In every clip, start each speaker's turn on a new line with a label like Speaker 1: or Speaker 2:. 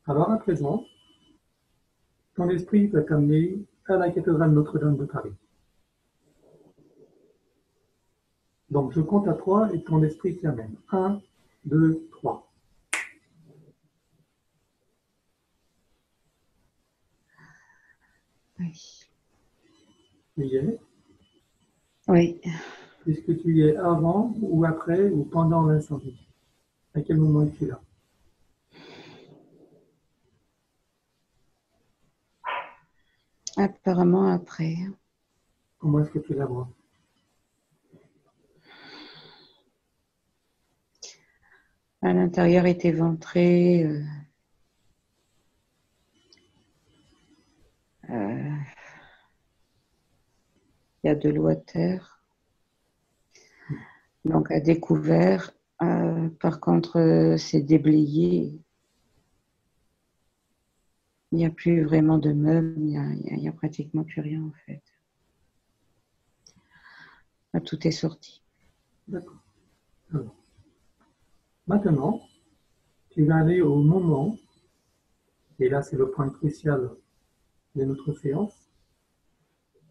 Speaker 1: Alors à présent, ton esprit va t'amener à la cathédrale Notre-Dame de Paris. Donc je compte à 3 et ton esprit t'y amène. 1, 2, 3.
Speaker 2: Oui.
Speaker 1: Tu y es.
Speaker 2: Oui.
Speaker 1: Est-ce que tu y es avant ou après ou pendant l'incendie? À quel moment es-tu là?
Speaker 2: Apparemment après.
Speaker 1: Comment est-ce que tu la vois?
Speaker 2: À l'intérieur est éventré. Il y a de l'eau à terre. Donc à découvert. Par contre, c'est déblayé. Il n'y a plus vraiment de meubles. Il y a pratiquement plus rien en fait. Tout est sorti.
Speaker 1: D'accord. Alors, maintenant, tu vas aller au moment, et là c'est le point crucial de notre séance,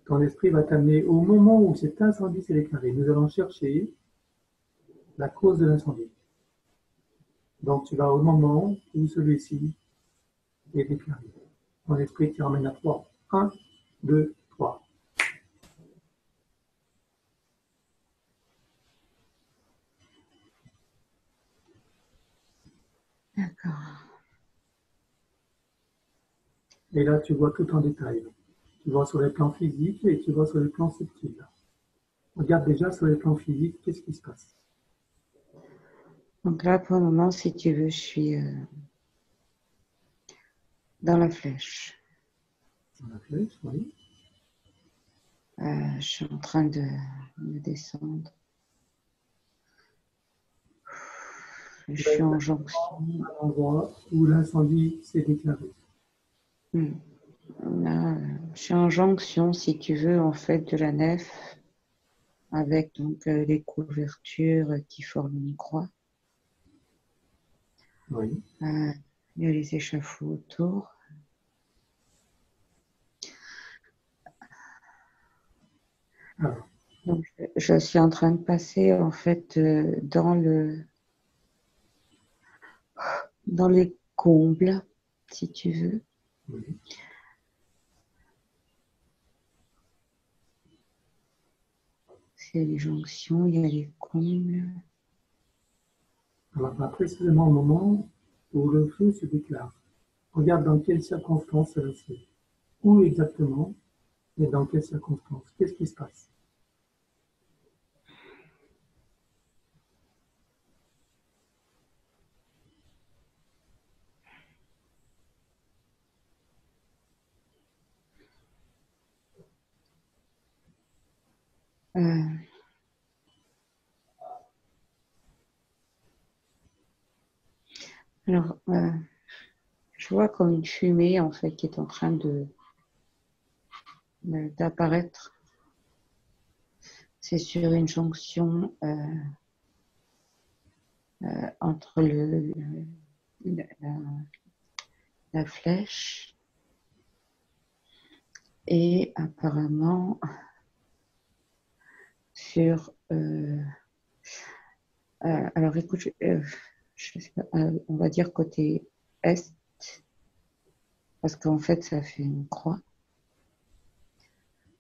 Speaker 1: ton esprit va t'amener au moment où cet incendie s'est déclaré. Nous allons chercher la cause de l'incendie. Donc tu vas au moment où celui-ci est déclaré. Ton esprit t'y ramène à 3. 1, 2, 3.
Speaker 2: D'accord.
Speaker 1: Et là tu vois tout en détail. Tu vois sur les plans physiques et tu vois sur les plans subtils. Regarde déjà sur les plans physiques, qu'est-ce qui se passe?
Speaker 2: Donc là, pour le moment, si tu veux, je suis dans la flèche.
Speaker 1: Dans la flèche, oui.
Speaker 2: Je suis en train de descendre. Je
Speaker 1: Tu vas
Speaker 2: suis en
Speaker 1: exactement
Speaker 2: jonction.
Speaker 1: à l'endroit où l'incendie s'est déclaré.
Speaker 2: Là, je suis en jonction, si tu veux, en fait, de la nef, avec donc les couvertures qui forment une croix.
Speaker 1: Oui.
Speaker 2: Il y a les échafauds autour.
Speaker 1: Alors,
Speaker 2: Donc, je suis en train de passer, en fait, dans les combles, si tu veux.
Speaker 1: oui.
Speaker 2: C'est les jonctions, il y a les combles.
Speaker 1: Alors, précisément au moment où le feu se déclare, regarde dans quelles circonstances cela se fait. Où exactement et dans quelles circonstances. Qu'est-ce qui se passe?
Speaker 2: Euh, alors, je vois comme une fumée, en fait, qui est en train d'apparaître. C'est sur une jonction entre la flèche et apparemment sur... alors écoute, je sais pas, on va dire côté est, parce qu'en fait ça fait une croix.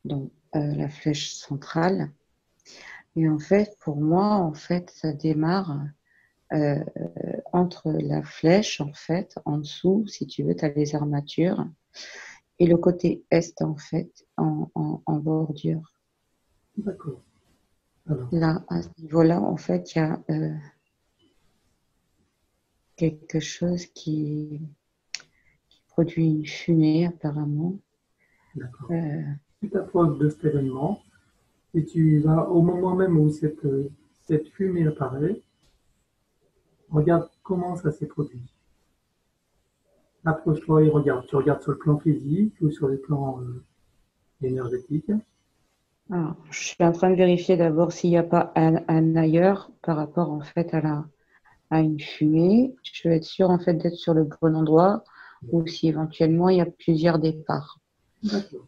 Speaker 2: Donc la flèche centrale. Et en fait, pour moi, en fait, ça démarre euh, entre la flèche, en fait, en dessous, si tu veux, tu as les armatures, et le côté est, en fait, en bordure.
Speaker 1: D'accord. Alors,
Speaker 2: Là, à ce niveau-là, en fait, il y a quelque chose qui produit une fumée, apparemment.
Speaker 1: d'accord.
Speaker 2: Euh,
Speaker 1: Tu t'approches de cet événement et tu vas au moment même où cette fumée apparaît, regarde comment ça s'est produit. Approche-toi et regarde. Tu regardes sur le plan physique ou sur le plan énergétique.
Speaker 2: alors, je suis en train de vérifier d'abord s'il n'y a pas un ailleurs par rapport, en fait, à une fumée. Je vais être sûre, en fait, d'être sur le bon endroit. ou si éventuellement il y a plusieurs départs.
Speaker 1: D'accord.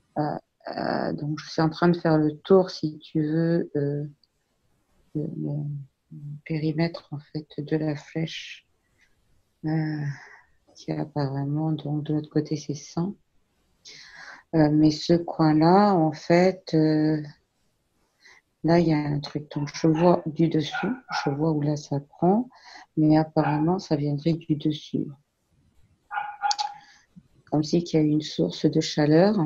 Speaker 2: Donc, je suis en train de faire le tour, si tu veux, le périmètre en fait de la flèche, qui est apparemment, donc de l'autre côté, c'est 100. Mais ce coin-là, en fait, là, il y a un truc. Donc, je vois du dessous, je vois où là ça prend, mais apparemment, ça viendrait du dessus. Comme si qu'il y a une source de chaleur.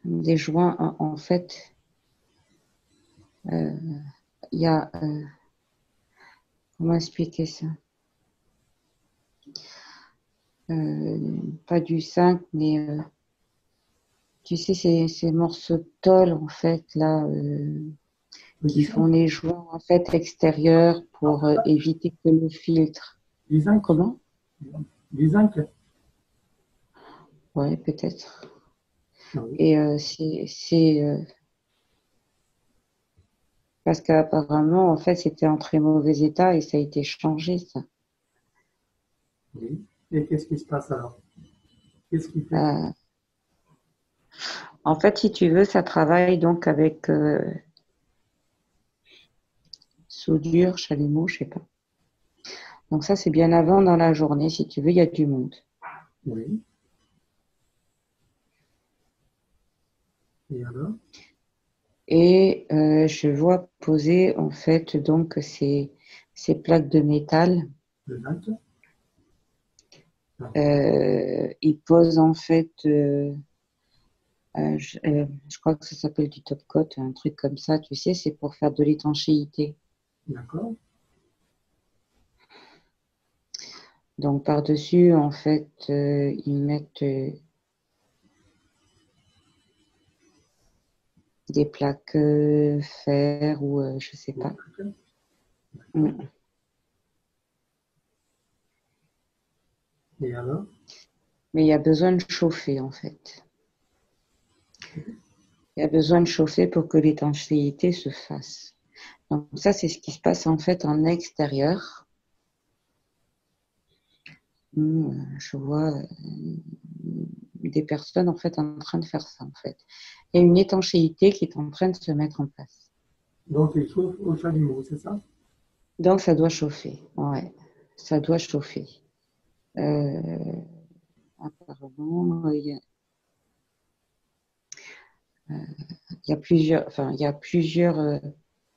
Speaker 2: Des joints, en fait, il y a... comment expliquer ça? Pas du 5, mais tu sais, ces morceaux de tôle, en fait, là, qui
Speaker 1: Du
Speaker 2: font
Speaker 1: zinc.
Speaker 2: les joints, en fait, extérieurs pour éviter que le filtre.
Speaker 1: Du zinc.
Speaker 2: Comment?
Speaker 1: Du zinc.
Speaker 2: Ouais, peut-être.
Speaker 1: Oui.
Speaker 2: Et c'est parce qu'apparemment, en fait, c'était en très mauvais état et ça a été changé, ça.
Speaker 1: Oui. Et qu'est-ce qui se passe alors? Qu'est-ce qui fait que...
Speaker 2: Euh, En fait, si tu veux, ça travaille donc avec soudure, chalumeau, je sais pas. Donc ça, c'est bien avant dans la journée. Si tu veux, il y a du monde.
Speaker 1: Oui. Et alors?
Speaker 2: Et je vois poser en fait donc ces plaques de métal.
Speaker 1: Le zinc. Ah,
Speaker 2: Ils posent en fait, je crois que ça s'appelle du top coat, un truc comme ça. Tu sais, c'est pour faire de l'étanchéité.
Speaker 1: d'accord.
Speaker 2: Donc par-dessus, en fait, ils mettent des plaques fer ou je sais
Speaker 1: Bon,
Speaker 2: pas.
Speaker 1: d'accord.
Speaker 2: Mm.
Speaker 1: Et alors?
Speaker 2: Mais il y a besoin de chauffer en fait. Il y a besoin de chauffer pour que l'étanchéité se fasse. Donc ça, c'est ce qui se passe en fait en extérieur. Je vois des personnes en fait en train de faire ça en fait. Il y a une étanchéité qui est en train de se mettre en place.
Speaker 1: Donc, il chauffe au chalumeau, c'est ça?
Speaker 2: Donc ça doit chauffer. Ouais, ça doit chauffer. Euh, apparemment, il y a plusieurs, enfin, il y a plusieurs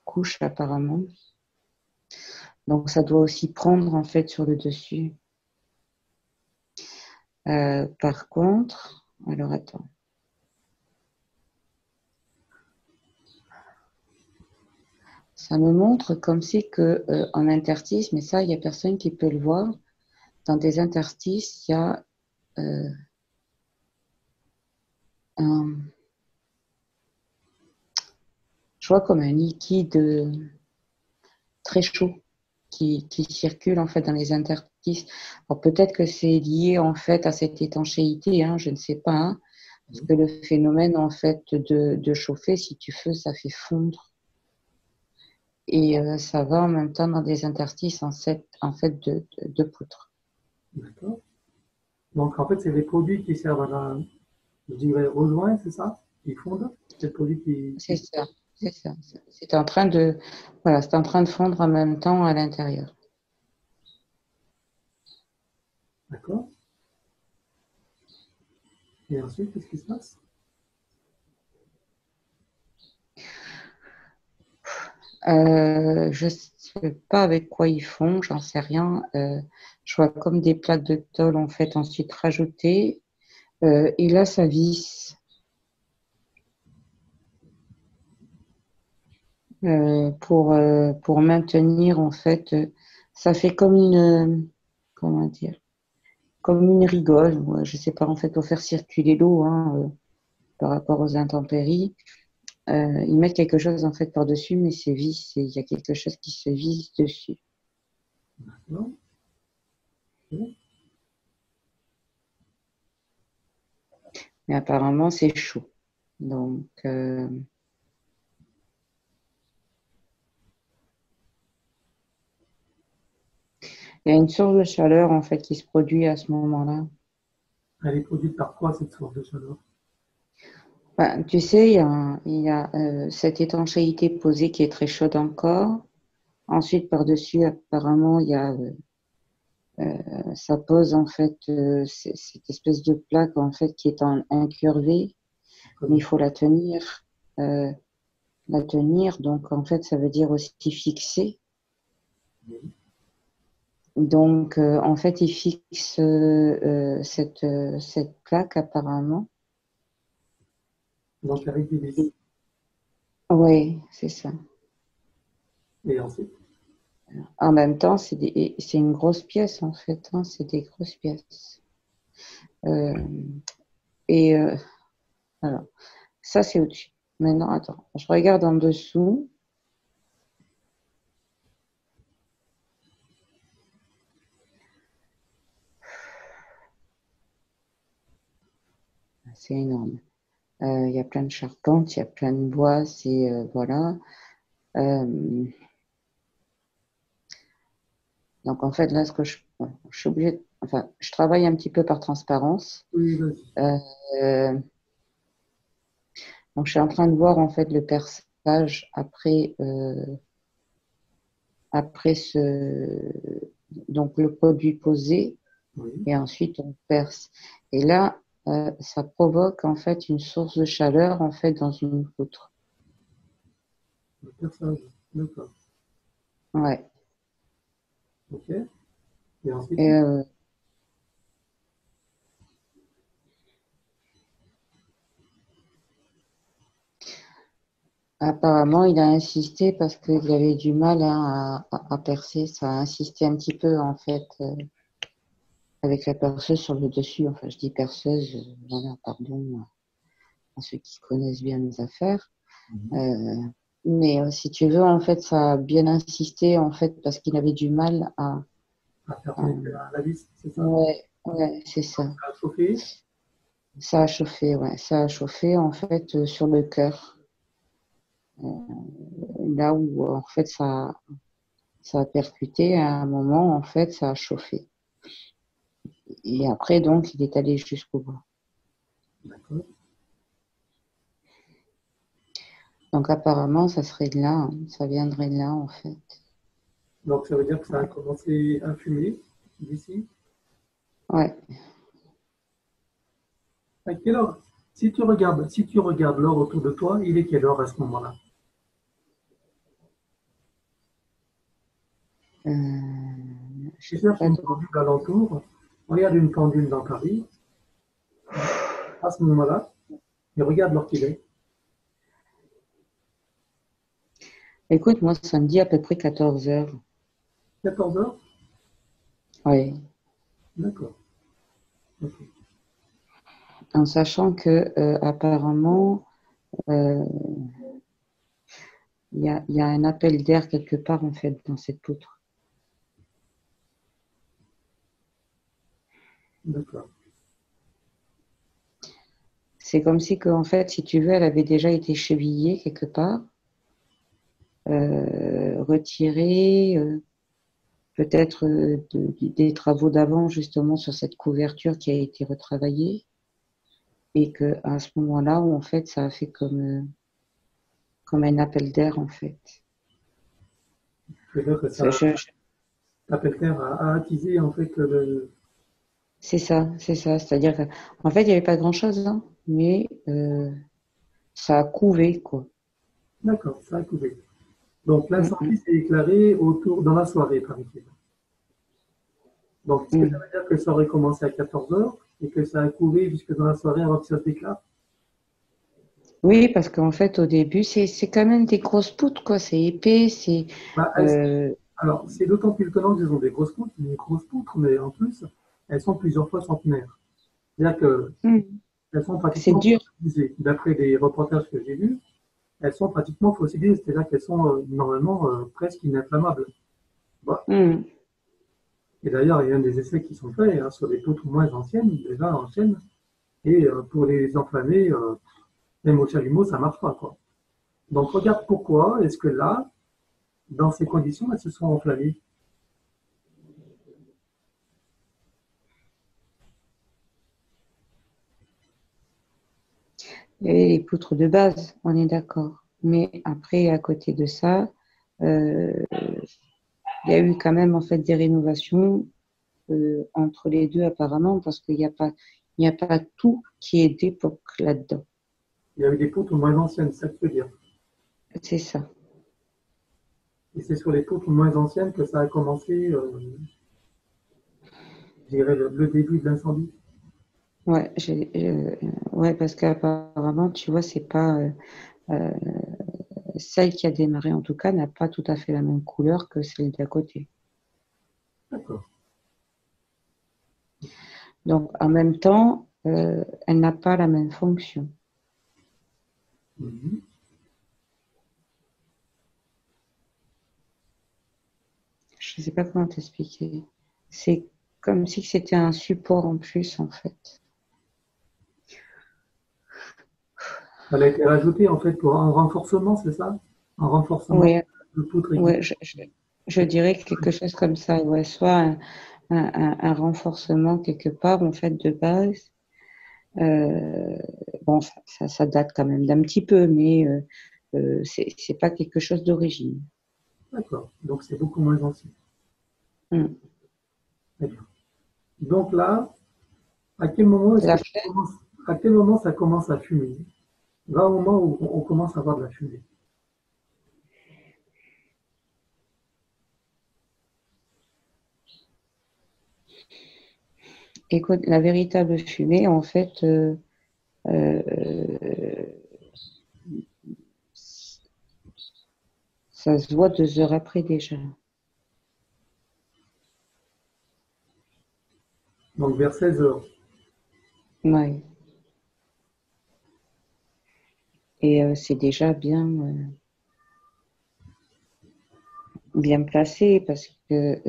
Speaker 2: couches apparemment. Donc ça doit aussi prendre en fait sur le dessus. Par contre, alors attends. Ça me montre comme si que en interstice, mais ça, il n'y a personne qui peut le voir. Dans des interstices, il y a euh, un, je vois comme un liquide très chaud qui circule en fait dans les interstices. Alors peut-être que c'est lié en fait à cette étanchéité, hein, je ne sais pas, hein, parce que le phénomène en fait de chauffer, si tu veux, ça fait fondre et ça va en même temps dans des interstices en fait de poutre.
Speaker 1: D'accord. Donc, en fait, c'est les produits qui servent à la, je dirais, au loin, c'est ça? Qui fondent? C'est le produit
Speaker 2: C'est ça, c'est ça. C'est en train de, voilà, c'est en train de fondre en même temps à l'intérieur.
Speaker 1: D'accord. Et ensuite, qu'est-ce qui se passe?
Speaker 2: Je ne sais pas avec quoi ils font, j'en sais rien. Je vois comme des plaques de tôle en fait ensuite rajoutées. Et là, ça visse pour maintenir en fait. Ça fait comme une, comment dire, comme une rigole. Ouais, je sais pas en fait pour faire circuler l'eau hein, par rapport aux intempéries. Ils mettent quelque chose en fait par-dessus, mais c'est visse et il y a quelque chose qui se visse dessus.
Speaker 1: D'accord. Ok.
Speaker 2: Mais apparemment, c'est chaud. Donc, il y a une source de chaleur en fait qui se produit à ce moment-là.
Speaker 1: Elle est produite par quoi, cette source de chaleur?
Speaker 2: Ben, tu sais, il y a cette étanchéité posée qui est très chaude encore. Ensuite, par-dessus, apparemment, ça pose en fait cette espèce de plaque en fait qui est incurvée, mais il faut euh, la tenir. Donc en fait, ça veut dire aussi fixer. Donc en fait, il fixe cette plaque apparemment.
Speaker 1: Donc avec des vis.
Speaker 2: Oui, c'est ça.
Speaker 1: Et ensuite,
Speaker 2: En même temps, c'est une grosse pièce en fait, hein, c'est des grosses pièces. Euh, et alors, ça c'est au-dessus. Maintenant, attends, je regarde en dessous. C'est énorme. Il y a plein de charpentes, il y a plein de bois, c'est voilà. Donc en fait, là, je suis obligée, enfin, je travaille un petit peu par transparence.
Speaker 1: oui, vas-y.
Speaker 2: Euh, donc je suis en train de voir en fait le perçage après donc le produit posé
Speaker 1: Oui,
Speaker 2: et ensuite on perce. Et là, ça provoque en fait une source de chaleur en fait dans une poutre.
Speaker 1: le perçage. D'accord.
Speaker 2: Ouais.
Speaker 1: Ok. Et ensuite,
Speaker 2: Et, apparemment, il a insisté parce qu'il avait du mal hein, à percer. Ça a insisté un petit peu en fait avec la perceuse sur le dessus. Enfin, je dis perceuse, voilà, pardon à ceux qui connaissent bien mes affaires. Euh, mais si tu veux, en fait, ça a bien insisté en fait parce qu'il avait du mal
Speaker 1: à faire
Speaker 2: à-
Speaker 1: pénétrer la vis, c'est ça?
Speaker 2: Ouais, ouais, c'est ça.
Speaker 1: Ça a chauffé.
Speaker 2: Ça a chauffé, ouais, ça a chauffé en fait sur le cœur, là où en fait ça a percuté à un moment, en fait, ça a chauffé. Et après, donc, il est allé jusqu'au bout.
Speaker 1: D'accord.
Speaker 2: Donc, apparemment, ça serait de là, hein. Ça viendrait de là, en fait.
Speaker 1: Donc ça veut dire que ça a
Speaker 2: Ouais.
Speaker 1: commencé à fumer d'ici.
Speaker 2: Ouais.
Speaker 1: À quelle heure? Si tu regardes l'heure autour de toi, il est quelle heure à ce moment-là?
Speaker 2: Je
Speaker 1: Tu
Speaker 2: sais
Speaker 1: cherches
Speaker 2: pas
Speaker 1: une
Speaker 2: trop.
Speaker 1: pendule alentour, regarde une pendule dans ta vie, à ce moment-là, et regarde l'heure qu'il est.
Speaker 2: Écoute, moi, ça me dit à peu près 14 heures.
Speaker 1: 14 heures?
Speaker 2: Oui.
Speaker 1: D'accord. Ok.
Speaker 2: En sachant que, apparemment, euh, il y a un appel d'air quelque part, en fait, dans cette poutre.
Speaker 1: D'accord.
Speaker 2: C'est comme si, que, en fait, si tu veux, elle avait déjà été chevillée quelque part, retirée, peut-être des travaux d'avant, justement, sur cette couverture qui a été retravaillée. Et que à ce moment-là, où en fait, ça a fait comme un appel d'air, en fait.
Speaker 1: Je veux dire que
Speaker 2: Ça,
Speaker 1: ça, l'appel d'air a attisé en fait
Speaker 2: c'est ça, c'est ça. C'est-à-dire qu'en fait, il n'y avait pas grand-chose, hein, mais ça a couvé, quoi.
Speaker 1: D'accord, ça a coupé. Donc
Speaker 2: Mm, mm,
Speaker 1: l'incendie s'est éclairé dans la soirée, paraît-il. Donc est-ce que ça
Speaker 2: mm.
Speaker 1: veut dire que ça aurait commencé à 14 heures et que ça a couru jusque dans la soirée avant que ça se déclare?
Speaker 2: Oui, parce qu'en fait, au début, c'est quand même des grosses poutres, quoi. C'est épais, c'est.
Speaker 1: Bah,
Speaker 2: euh,
Speaker 1: alors, c'est d'autant plus étonnant qu'ils ont des grosses poutres, mais en plus, elles sont plusieurs fois centenaires. C'est-à-dire
Speaker 2: mm.
Speaker 1: qu'elles sont
Speaker 2: C'est
Speaker 1: pratiquement
Speaker 2: dur.
Speaker 1: fossilisées. D'après des reportages que j'ai vus, elles sont pratiquement fossilisées, c'est-à-dire qu'elles sont normalement presque ininflammables. Voilà.
Speaker 2: Mm.
Speaker 1: Et d'ailleurs, il y a des essais qui sont faits hein, sur des poutres moins anciennes, déjà anciennes, Et pour les enflammer, même au chalumeau, ça marche pas, quoi. Donc regarde pourquoi est-ce que là, dans ces conditions, elles se sont enflammées.
Speaker 2: Il y avait les poutres de base, on est d'accord. Mais après, à côté de ça, euh, il y a eu quand même en fait des rénovations entre les deux apparemment parce il n'y a pas tout qui est d'époque là-dedans.
Speaker 1: Il y avait des poutres moins anciennes, ça veut dire.
Speaker 2: C'est ça.
Speaker 1: Et c'est sur les poutres moins anciennes que ça a commencé, je dirais, le début de l'incendie.
Speaker 2: Ouais, ouais, parce qu'apparemment, tu vois, c'est pas euh, celle qui a démarré en tout cas n'a pas tout à fait la même couleur que celle d'à côté.
Speaker 1: D'accord.
Speaker 2: Donc, en même temps, elle n'a pas la même fonction.
Speaker 1: Mhm.
Speaker 2: Je ne sais pas comment t'expliquer. C'est comme si c'était un support en plus, en fait.
Speaker 1: Elle a été rajoutée en fait pour un renforcement, c'est ça? Un renforcement
Speaker 2: Oui,
Speaker 1: de poutre
Speaker 2: ouais,
Speaker 1: existant.
Speaker 2: je dirais quelque chose comme ça. Ouais, soit un renforcement quelque part, en fait, de base. Euh, bon, ça date quand même d'un petit peu, mais c'est pas quelque chose d'origine.
Speaker 1: D'accord. Donc c'est beaucoup moins ancien.
Speaker 2: Mm.
Speaker 1: Très bien. Donc là, à quel moment est-ce que
Speaker 2: La
Speaker 1: ça commence, à quel moment ça commence à fumer? Là, au moment où on commence à avoir de la fumée.
Speaker 2: Écoute, la véritable fumée, en fait, euh, ça se voit 2 heures après déjà.
Speaker 1: Donc vers 16 heures.
Speaker 2: Ouais. Et c'est déjà bien placé parce que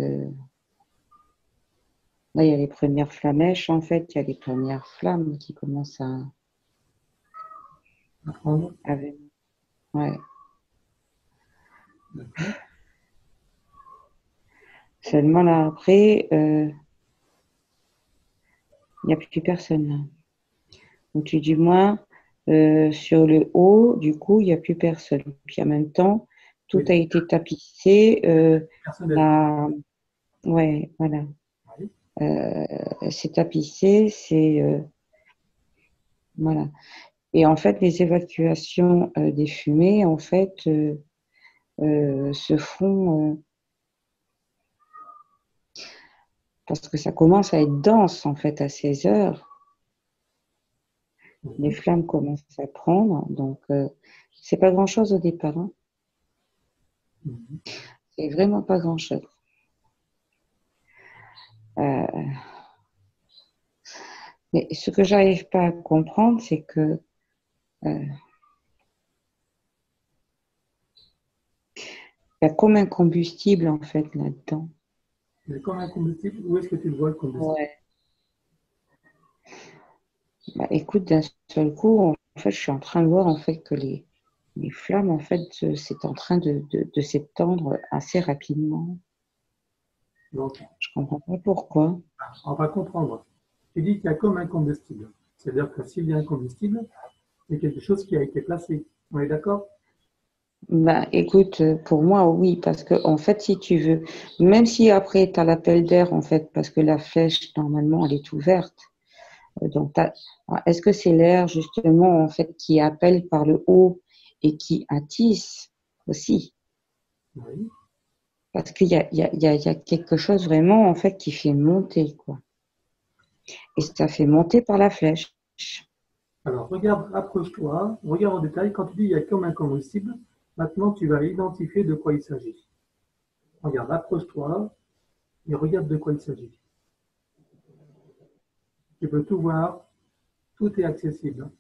Speaker 2: là, il y a les premières flamèches, en fait, il y a les premières flammes qui commencent
Speaker 1: À prendre.
Speaker 2: à ouais.
Speaker 1: D'accord.
Speaker 2: Seulement là, après, il n'y a plus personne là. Donc, du moins, sur le haut, du coup, il n'y a plus personne. Puis en même temps, tout
Speaker 1: Oui,
Speaker 2: a été tapissé.
Speaker 1: personnel.
Speaker 2: La... Ouais, voilà.
Speaker 1: Oui.
Speaker 2: C'est tapissé, voilà. Et en fait, les évacuations des fumées, en fait, se font parce que ça commence à être dense, en fait, à 16 heures. Les
Speaker 1: Mhm.
Speaker 2: flammes commencent à prendre, donc c'est pas grand-chose au départ, hein.
Speaker 1: Mhm.
Speaker 2: C'est vraiment pas grand-chose. Euh, mais ce que j'arrive pas à comprendre, c'est que il y a comme un combustible, en fait, là-dedans.
Speaker 1: Mais comme un combustible, où est-ce que tu le vois le combustible?
Speaker 2: Ouais. Bah, écoute, d'un seul coup, en fait, je suis en train de voir, en fait, que les flammes, en fait, c'est en train de s'étendre assez rapidement.
Speaker 1: Donc,
Speaker 2: Je comprends pas pourquoi.
Speaker 1: on va comprendre. Tu dis qu'il y a comme un combustible. C'est-à-dire que s'il y a un combustible, c'est quelque chose qui a été placé. On est d'accord?
Speaker 2: Bah, écoute, pour moi, oui, parce que, en fait, si tu veux, même si après, tu as l'appel d'air, en fait, parce que la flèche, normalement, elle est ouverte. Donc, est-ce que c'est l'air, justement, en fait, qui appelle par le haut et qui attise aussi?
Speaker 1: Oui.
Speaker 2: Parce qu'il y a, il y a, il y a, il y a quelque chose vraiment, en fait, qui fait monter, quoi. Et ça fait monter par la flèche.
Speaker 1: Alors, regarde, approche-toi, regarde en détail. Quand tu dis il y a comme un combustible, maintenant tu vas identifier de quoi il s'agit. Regarde, approche-toi et regarde de quoi il s'agit. Tu peux tout voir, tout est accessible.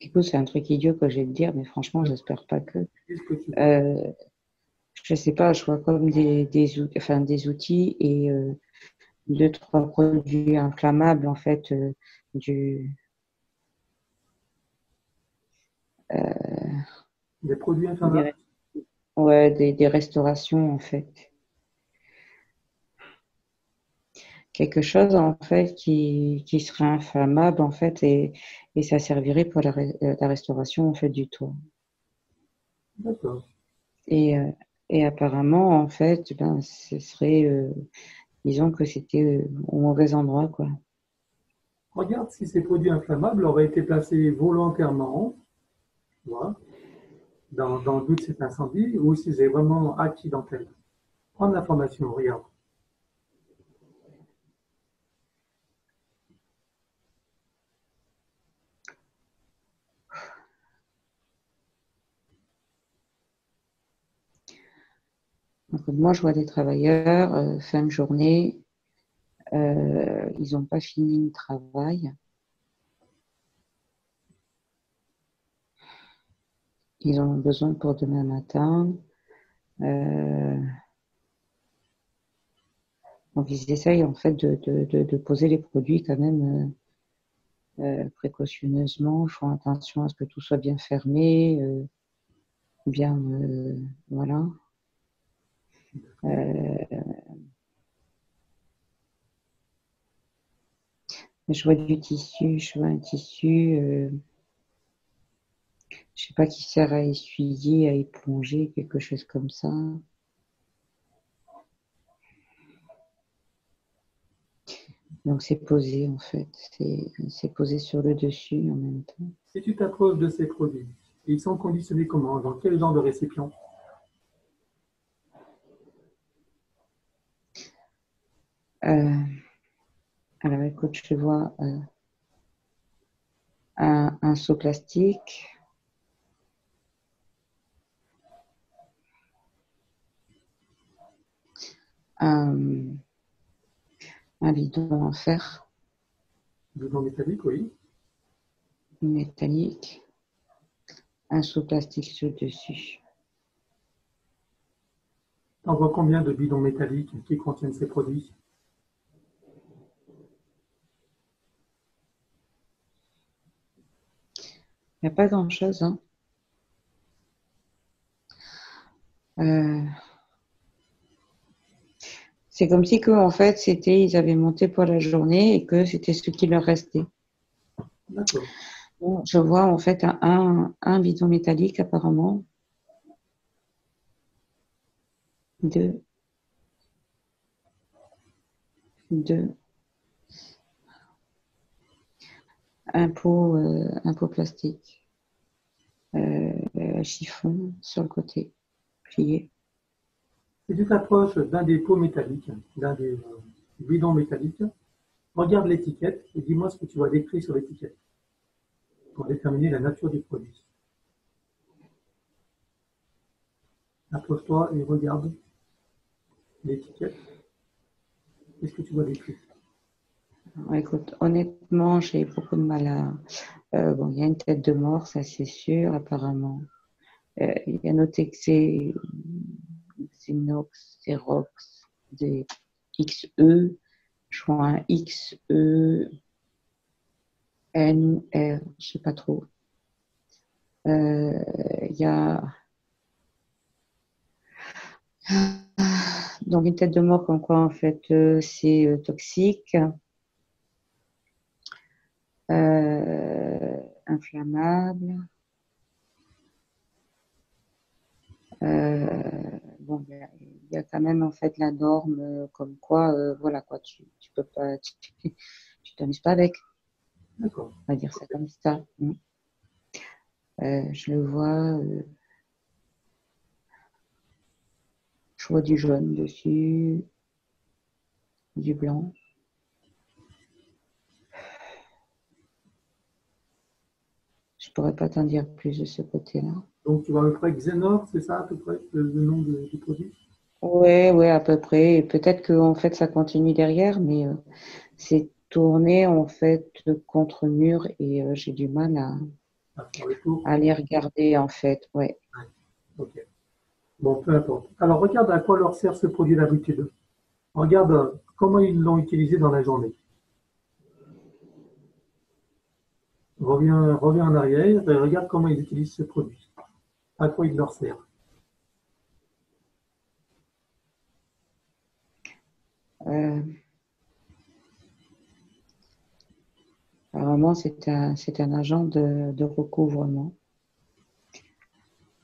Speaker 2: Écoute, c'est un truc idiot que je vais te dire, mais franchement, j'espère pas que.
Speaker 1: Qu'est-ce que tu vois?
Speaker 2: Euh, je sais pas, je vois comme des outils et deux, trois produits inflammables, en fait, du,
Speaker 1: Des produits inflammables?
Speaker 2: des, ouais, des restaurations, en fait. Quelque chose, en fait, qui serait inflammable, en fait, et ça servirait pour la restauration, en fait, du toit.
Speaker 1: D'accord.
Speaker 2: Et, euh, et apparemment, en fait, ben, ce serait, disons que c'était au mauvais endroit, quoi.
Speaker 1: Regarde si ces produits inflammables auraient été placés volontairement, tu vois, dans le but de cet incendie, ou si c'est vraiment accidentel. Prends l'information, regarde.
Speaker 2: Donc, moi, je vois des travailleurs, fin de journée, ils n'ont pas fini le travail. Ils en ont besoin pour demain matin. Euh, donc, ils essayent, en fait, de poser les produits quand même précautionneusement, font attention à ce que tout soit bien fermé, bien, voilà. Euh, je vois du tissu, je vois un tissu, je sais pas, qui sert à essuyer, à éponger, quelque chose comme ça. Donc c'est posé en fait, c'est posé sur le dessus en même temps.
Speaker 1: Si tu t'approches de ces produits, ils sont conditionnés comment? Dans quel genre de récipient?
Speaker 2: Euh, alors écoute, je vois un seau plastique, un, un bidon en fer
Speaker 1: Bidon métallique, oui.
Speaker 2: métallique, un seau plastique sur le dessus.
Speaker 1: T'en vois combien de bidons métalliques qui contiennent ces produits?
Speaker 2: Il n'y a pas grand-chose, hein. Euh, c'est comme si que, en fait, ils avaient monté pour la journée et que c'était ce qui leur restait.
Speaker 1: D'accord.
Speaker 2: Bon, je vois en fait un bidon métallique apparemment, deux, deux, un pot plastique, chiffon sur le côté, plié.
Speaker 1: Si tu t'approches d'un des pots métalliques, d'un des bidons métalliques, regarde l'étiquette et dis-moi ce que tu vois décrit sur l'étiquette pour déterminer la nature du produit. Approche-toi et regarde l'étiquette. Qu'est-ce que tu vois décrit?
Speaker 2: Écoute, honnêtement, j'ai beaucoup de mal à. Bon, il y a une tête de mort, ça c'est sûr, apparemment. Il y a noté que c'est Xenox, Xerox, des XE, je vois un XE, N, R, je sais pas trop. Il y a donc une tête de mort comme quoi en fait c'est toxique, inflammable. Bon, il y a quand même en fait la norme comme quoi, voilà quoi, tu peux pas, tu t'amuses pas avec,
Speaker 1: D'accord.
Speaker 2: on va dire ça comme ça. Je le vois, je vois du jaune dessus, du blanc. Je pourrais pas t'en dire plus de ce côté-là.
Speaker 1: Donc tu vois à peu près Xenor, c'est ça à peu près le nom du produit?
Speaker 2: Ouais, ouais, à peu près. Et peut-être que en fait ça continue derrière, mais c'est tourné en fait contre mur et j'ai du mal à.
Speaker 1: à faire le tour.
Speaker 2: Aller regarder en fait, ouais.
Speaker 1: Ouais. Ok. Bon, peu importe. Alors, regarde à quoi leur sert ce produit d'habitude. Regarde comment ils l'ont utilisé dans la journée. Reviens en arrière et regarde comment ils utilisent ce produit. À quoi il leur sert.
Speaker 2: Euh, Apparemment, c'est un agent de recouvrement.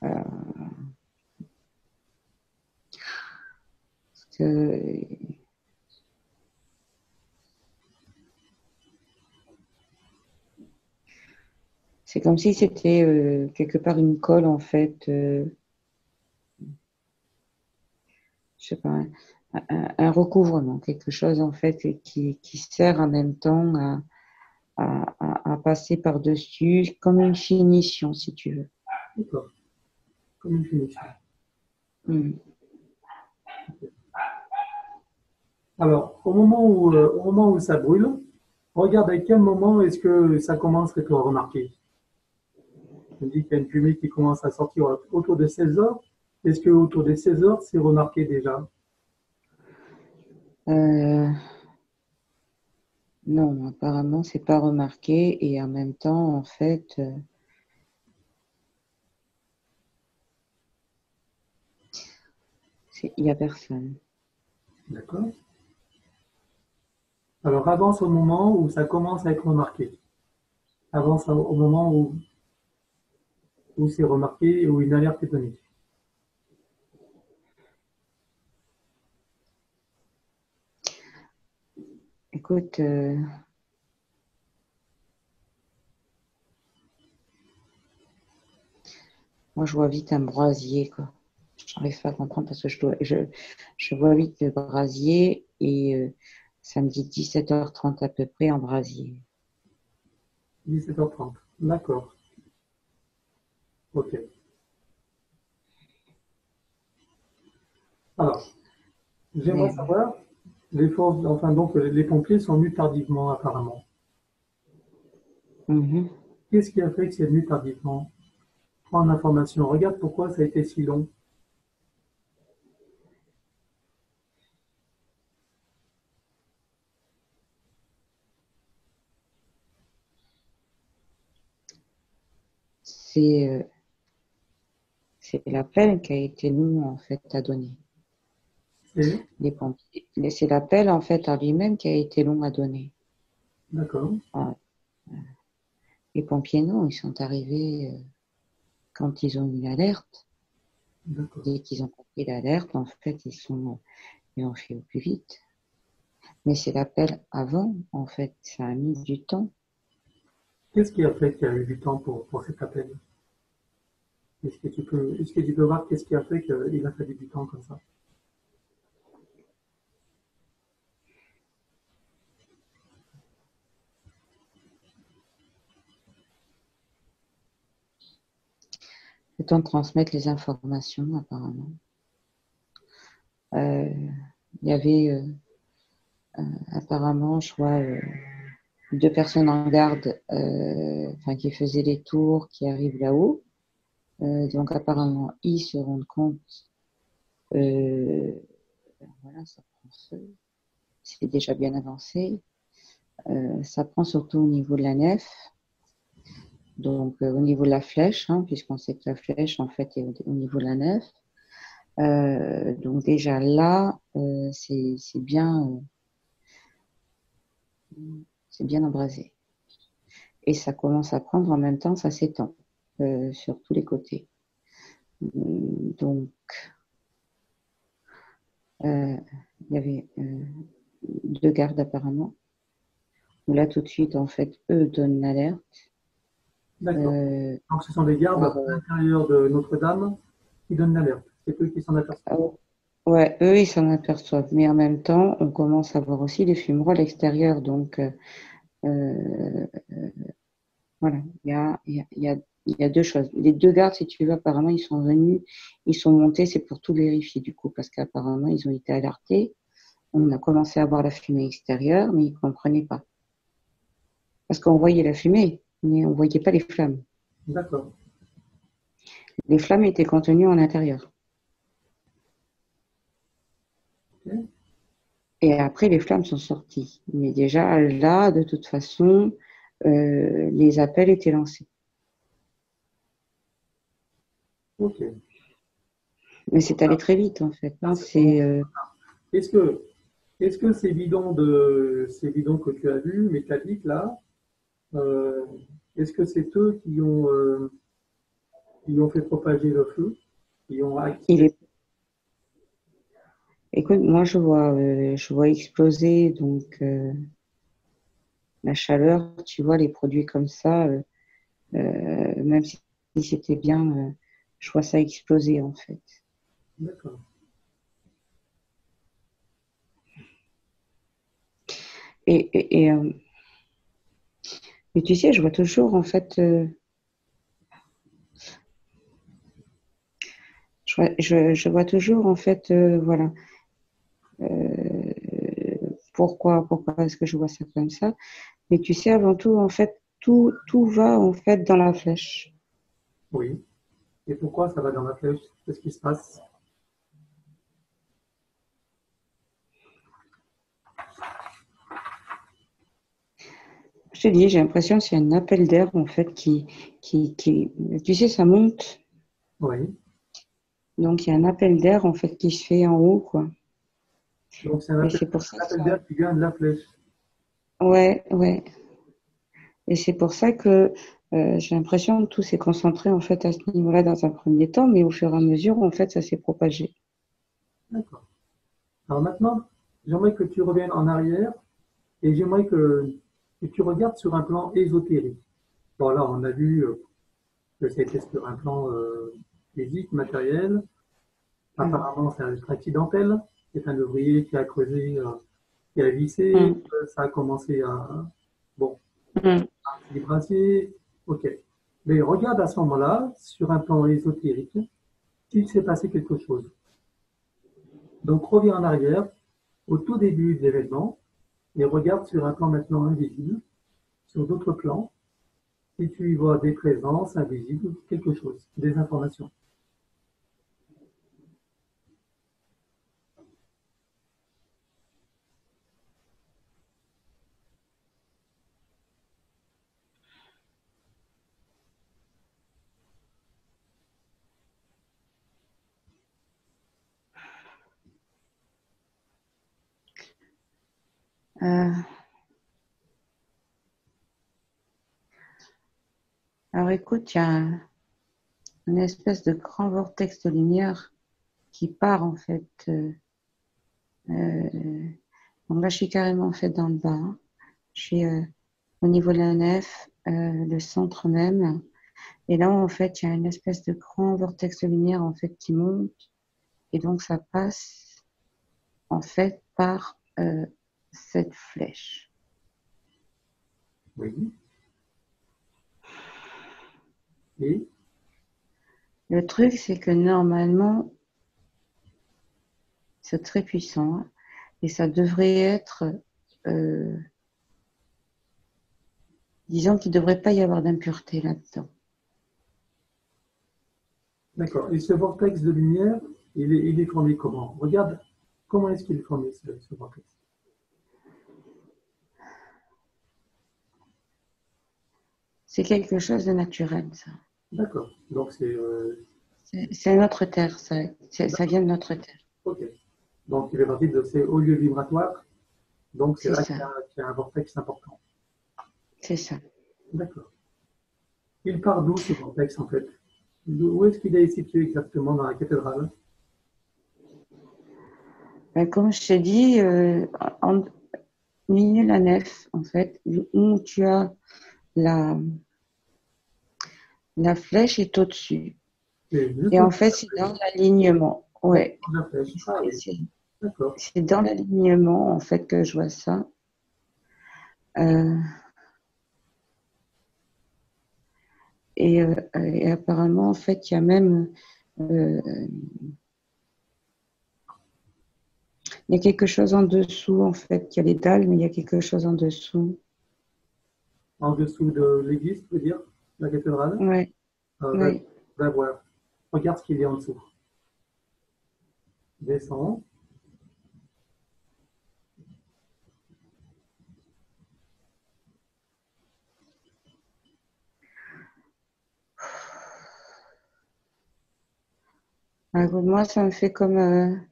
Speaker 2: Euh, que- c'est comme si c'était quelque part une colle en fait, je sais pas, un recouvrement, quelque chose en fait qui sert en même temps à passer par-dessus, comme une finition si tu veux.
Speaker 1: D'accord. Comme une finition.
Speaker 2: Mm.
Speaker 1: Alors, au moment où ça brûle, regarde à quel moment est-ce que ça commence à être remarqué. On dit qu'il y a une fumée qui commence à sortir autour de 16 heures. Est-ce que autour de 16 heures, c'est remarqué déjà?
Speaker 2: Euh, non, apparemment, c'est pas remarqué et en même temps, en fait, il y a personne.
Speaker 1: D'accord. Alors, avance au moment où ça commence à être remarqué. Avance au moment où c'est remarqué, où une alerte est donnée.
Speaker 2: Écoute, moi, je vois vite un brasier, quoi. J'arrive pas à comprendre parce que je vois vite le brasier et ça me dit 17h30 à peu près en brasier.
Speaker 1: 17h30. D'accord. Ok. Alors, j'aimerais
Speaker 2: Mais,
Speaker 1: savoir, les forces, enfin donc les pompiers sont venus tardivement apparemment.
Speaker 2: mhm.
Speaker 1: Qu'est-ce qui a fait que c'est venu tardivement? Prends l'information. Regarde pourquoi ça a été si long.
Speaker 2: C'est c'est l'appel qui a été long en fait à donner.
Speaker 1: C'est,
Speaker 2: Les pompiers, c'est l'appel en fait à lui-même qui a été long à donner.
Speaker 1: d'accord,
Speaker 2: Ah, les pompiers non, ils sont arrivés quand ils ont eu l'alerte.
Speaker 1: d'accord.
Speaker 2: Dès qu'ils ont compris l'alerte, en fait, ils ont fait au plus vite. Mais c'est l'appel avant, en fait, ça a mis du temps.
Speaker 1: Qu'est-ce qui a fait qu'il y a eu du temps pour cet appel? Est-ce que tu peux voir qu'est-ce qui a fait qu'il a fallu du temps comme ça?
Speaker 2: Le temps de transmettre les informations, apparemment. Euh, il y avait apparemment, je crois, deux personnes en garde, enfin, qui faisaient les tours, qui arrivent là-haut. Donc apparemment, ils se rendent compte, euh, voilà, ça prend feu, c'est déjà bien avancé. Ça prend surtout au niveau de la nef, donc au niveau de la flèche, hein, puisqu'on sait que la flèche, en fait, est au niveau de la nef. Donc déjà là, c'est bien embrasé. Et ça commence à prendre en même temps, ça s'étend sur tous les côtés. Donc, il y avait deux gardes apparemment. Là, tout de suite, en fait, eux donnent l'alerte.
Speaker 1: D'accord.
Speaker 2: Euh,
Speaker 1: Donc ce sont des gardes à
Speaker 2: pour,
Speaker 1: l'intérieur de Notre-Dame qui donnent l'alerte. C'est eux qui s'en aperçoivent.
Speaker 2: oh, ouais, eux, ils s'en aperçoivent. Mais en même temps, on commence à voir aussi des fumerolles extérieures. Donc, euh, voilà, il y a deux choses. Les deux gardes, si tu veux, apparemment, ils sont venus, ils sont montés, c'est pour tout vérifier du coup, parce qu'apparemment, ils ont été alertés. On a commencé à voir la fumée extérieure, mais ils ne comprenaient pas. Parce qu'on voyait la fumée, mais on ne voyait pas les flammes.
Speaker 1: D'accord.
Speaker 2: Les flammes étaient contenues en intérieur.
Speaker 1: Ok.
Speaker 2: Et après, les flammes sont sorties. Mais déjà, là, de toute façon, les appels étaient lancés.
Speaker 1: Ok.
Speaker 2: Mais c'est allé très vite, en fait,
Speaker 1: Ah,
Speaker 2: hein.
Speaker 1: c'est vraiment-
Speaker 2: C'est,
Speaker 1: Est-ce que, est-ce que ces bidons que tu as vus, métalliques là, euh, est-ce que c'est eux qui ont fait propager le feu, qui ont
Speaker 2: il
Speaker 1: activé?
Speaker 2: est, écoute, moi, je vois exploser, donc, la chaleur, tu vois, les produits comme ça, même si c'était bien, je vois ça exploser, en fait.
Speaker 1: D'accord.
Speaker 2: Et mais tu sais, je vois toujours, en fait, je vois toujours, en fait, voilà, euh, pourquoi est-ce que je vois ça comme ça? Mais tu sais, avant tout, en fait, tout va, en fait, dans la flèche.
Speaker 1: Oui. Et pourquoi ça va dans la flèche? Qu'est-ce qui se passe?
Speaker 2: Je te dis, j'ai l'impression que c'est un appel d'air, en fait, tu sais, ça monte.
Speaker 1: Oui.
Speaker 2: Donc, il y a un appel d'air, en fait, qui se fait en haut, quoi.
Speaker 1: Donc c'est
Speaker 2: Et c'est pour ça
Speaker 1: un
Speaker 2: que
Speaker 1: appel d'air qui vient de la flèche.
Speaker 2: ouais, ouais. Et c'est pour ça que j'ai l'impression que tout s'est concentré, en fait, à ce niveau-là dans un premier temps, mais au fur et à mesure, en fait, ça s'est propagé.
Speaker 1: D'accord. Alors maintenant, j'aimerais que tu reviennes en arrière et j'aimerais que tu regardes sur un plan ésotérique. Bon, là, on a vu que c'était sur un plan physique, matériel.
Speaker 2: Mm,
Speaker 1: Apparemment, c'est un être accidentel. C'est un ouvrier qui a creusé, qui a vissé.
Speaker 2: mm,
Speaker 1: Ça a commencé à, bon,
Speaker 2: mm.
Speaker 1: à se débraser. OK. Mais regarde à ce moment-là, sur un plan ésotérique, s'il s'est passé quelque chose. Donc, reviens en arrière, au tout début de l'événement, et regarde sur un plan maintenant invisible, sur d'autres plans, si tu y vois des présences invisibles, quelque chose, des informations.
Speaker 2: Euh, alors écoute, il y a une espèce de grand vortex de lumière qui part en fait. Euh, donc là, je suis carrément en fait dans le bas, hein. Je suis au niveau de la nef, le centre même. Et là, en fait, il y a une espèce de grand vortex de lumière en fait qui monte. Et donc, ça passe en fait par cette flèche.
Speaker 1: Oui. Et,
Speaker 2: Le truc, c'est que normalement, c'est très puissant, hein, et ça devrait être, euh, disons qu'il ne devrait pas y avoir d'impureté là-dedans.
Speaker 1: d'accord. Et ce vortex de lumière, il est formé comment? Regarde, comment est-ce qu'il est formé, ce vortex?
Speaker 2: C'est quelque chose de naturel, ça.
Speaker 1: D'accord. Donc, c'est,
Speaker 2: C'est notre terre, ça vient de notre terre.
Speaker 1: OK. Donc, il fait partie de ces hauts lieux vibratoires. Donc, c'est
Speaker 2: C'est
Speaker 1: là
Speaker 2: ça,
Speaker 1: qu'il y a un vortex important.
Speaker 2: c'est ça.
Speaker 1: D'accord. Il part d'où ce vortex, en fait? Où est-ce qu'il est situé exactement dans la cathédrale?
Speaker 2: Ben, comme je t'ai dit, en milieu de la nef, en fait, où tu as la, la flèche est au-dessus.
Speaker 1: C'est juste
Speaker 2: Et en
Speaker 1: au-dessus
Speaker 2: fait, c'est dans l'alignement. Ouais,
Speaker 1: de la flèche. Ah oui,
Speaker 2: c'est
Speaker 1: d'accord.
Speaker 2: c'est dans l'alignement, en fait, que je vois ça. Euh, et apparemment, en fait, il y a même, euh, il y a quelque chose en dessous, en fait. Il y a les dalles, mais il y a quelque chose en dessous.
Speaker 1: En dessous de l'église, tu veux dire? la cathédrale?
Speaker 2: Ouais,
Speaker 1: Va,
Speaker 2: ouais.
Speaker 1: va voir. Regarde ce qu'il y a en dessous. Descends.
Speaker 2: Ah, écoute, moi, ça me fait comme...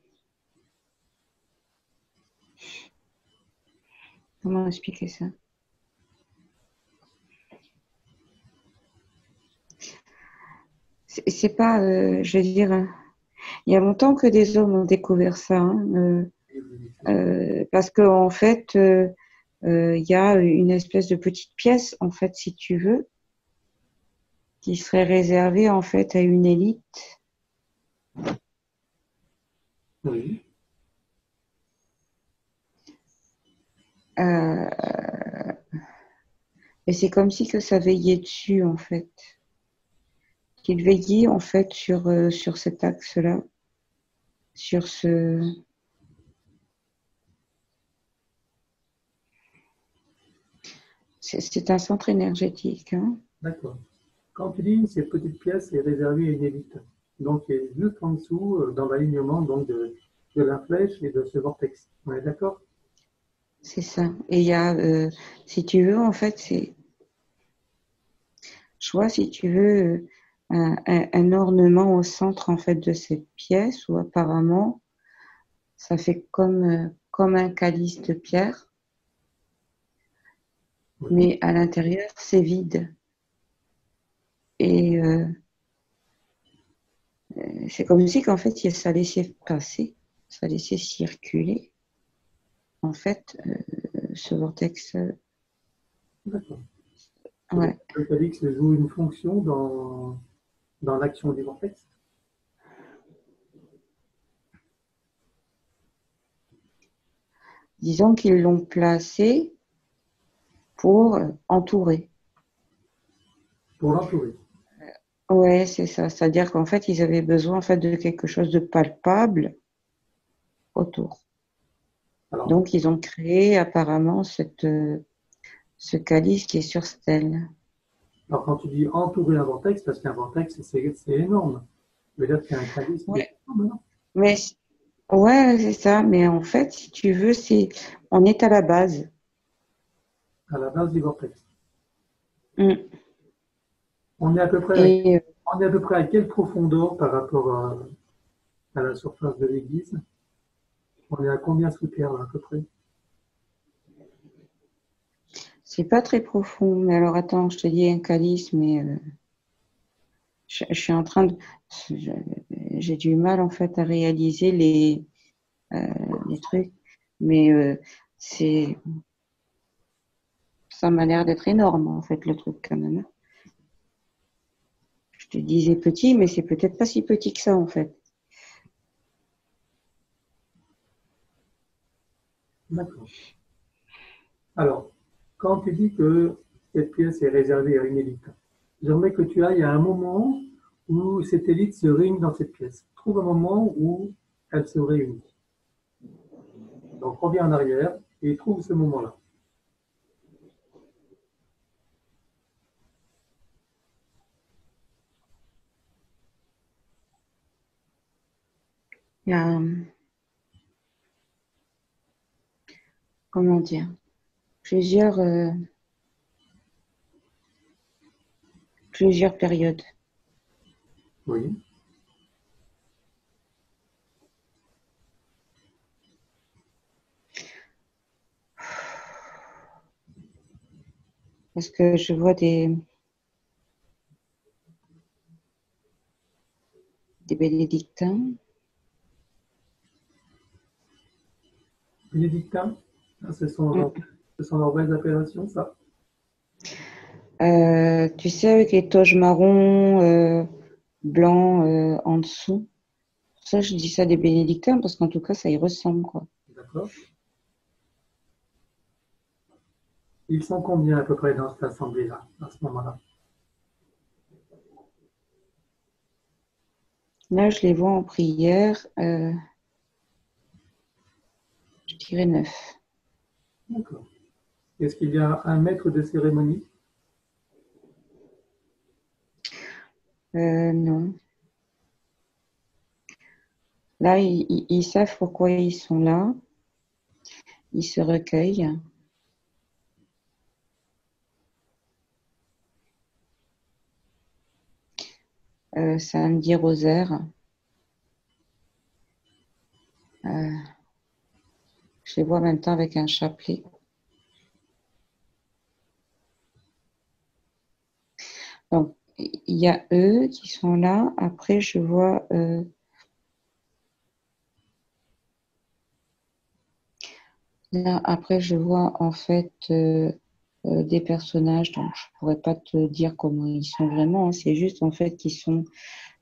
Speaker 2: comment expliquer ça? C'est pas, je veux dire, il y a longtemps que des hommes ont découvert ça, hein, parce qu'en fait, il y a une espèce de petite pièce, en fait, si tu veux, qui serait réservée en fait à une élite.
Speaker 1: Oui.
Speaker 2: Et c'est comme si que ça veillait dessus, en fait. Qu'il veillait, en fait, sur cet axe-là, sur ce... C'est un centre énergétique, hein.
Speaker 1: D'accord. Quand tu dis cette petite pièce est réservée à une élite, donc elle est juste en dessous, dans l'alignement donc de la flèche et de ce vortex. On est d'accord?
Speaker 2: C'est ça. Et il y a, si tu veux, en fait, c'est... Je vois, si tu veux, un ornement au centre, en fait, de cette pièce, où apparemment, ça fait comme un calice de pierre,
Speaker 1: Oui.
Speaker 2: mais à l'intérieur, c'est vide. Et c'est comme si qu'en fait, ça laissait passer, ça laissait circuler, en fait, ce vortex.
Speaker 1: D'accord.
Speaker 2: Ouais.
Speaker 1: Le calix joue une fonction dans l'action du vortex.
Speaker 2: Disons qu'ils l'ont placé pour entourer.
Speaker 1: Pour l'entourer.
Speaker 2: Ouais, c'est ça. C'est-à-dire qu'en fait, ils avaient besoin en fait de quelque chose de palpable autour.
Speaker 1: Alors,
Speaker 2: Donc, ils ont créé apparemment ce calice qui est sur stèle.
Speaker 1: alors, quand tu dis entourer un vortex, parce qu'un vortex, c'est énorme. Ça veut dire qu'il y a un calice qui est
Speaker 2: Ouais.
Speaker 1: énorme, non?
Speaker 2: Mais ouais, c'est ça. Mais en fait, si tu veux, on est à la base.
Speaker 1: À la base du vortex.
Speaker 2: Mm.
Speaker 1: On est à peu près
Speaker 2: Et
Speaker 1: on est à peu près à quelle profondeur par rapport à la surface de l'église? On est à combien sous terre, là, à peu près?
Speaker 2: c'est pas très profond. Mais alors, attends, je te dis un calice, mais je suis en train de. je- J'ai du mal en fait à réaliser les trucs. Mais c'est. Ça m'a l'air d'être énorme, en fait, le truc, quand même. Je te disais petit, mais c'est peut-être pas si petit que ça, en fait.
Speaker 1: D'accord. Alors, quand tu dis que cette pièce est réservée à une élite, j'aimerais que tu ailles à un moment où cette élite se réunit dans cette pièce. Trouve un moment où elle se réunit. Donc, reviens en arrière et trouve ce moment-là.
Speaker 2: Il y a, comment dire, plusieurs, plusieurs périodes.
Speaker 1: Oui.
Speaker 2: Parce que je vois des bénédictins.
Speaker 1: Bénédictin, ah,
Speaker 2: Mm.
Speaker 1: ce sont leurs vraies appellations, ça.
Speaker 2: Tu sais, avec les toges marron, blanc en dessous. Ça, je dis ça des bénédictins parce qu'en tout cas, ça y ressemble, quoi.
Speaker 1: D'accord. Ils sont combien à peu près dans cette assemblée-là, à ce moment-là?
Speaker 2: Là, je les vois en prière, je dirais 9.
Speaker 1: D'accord. Est-ce qu'il y a un maître de cérémonie?
Speaker 2: Non. Là, ils savent pourquoi ils sont là. Ils se recueillent. Samedi rosaire. Je les vois en même temps avec un chapelet. Donc, il y a eux qui sont là. Après, je vois là, après, je vois en fait des personnages. Donc, je pourrais pas te dire comment ils sont vraiment, hein. C'est juste en fait qu'ils sont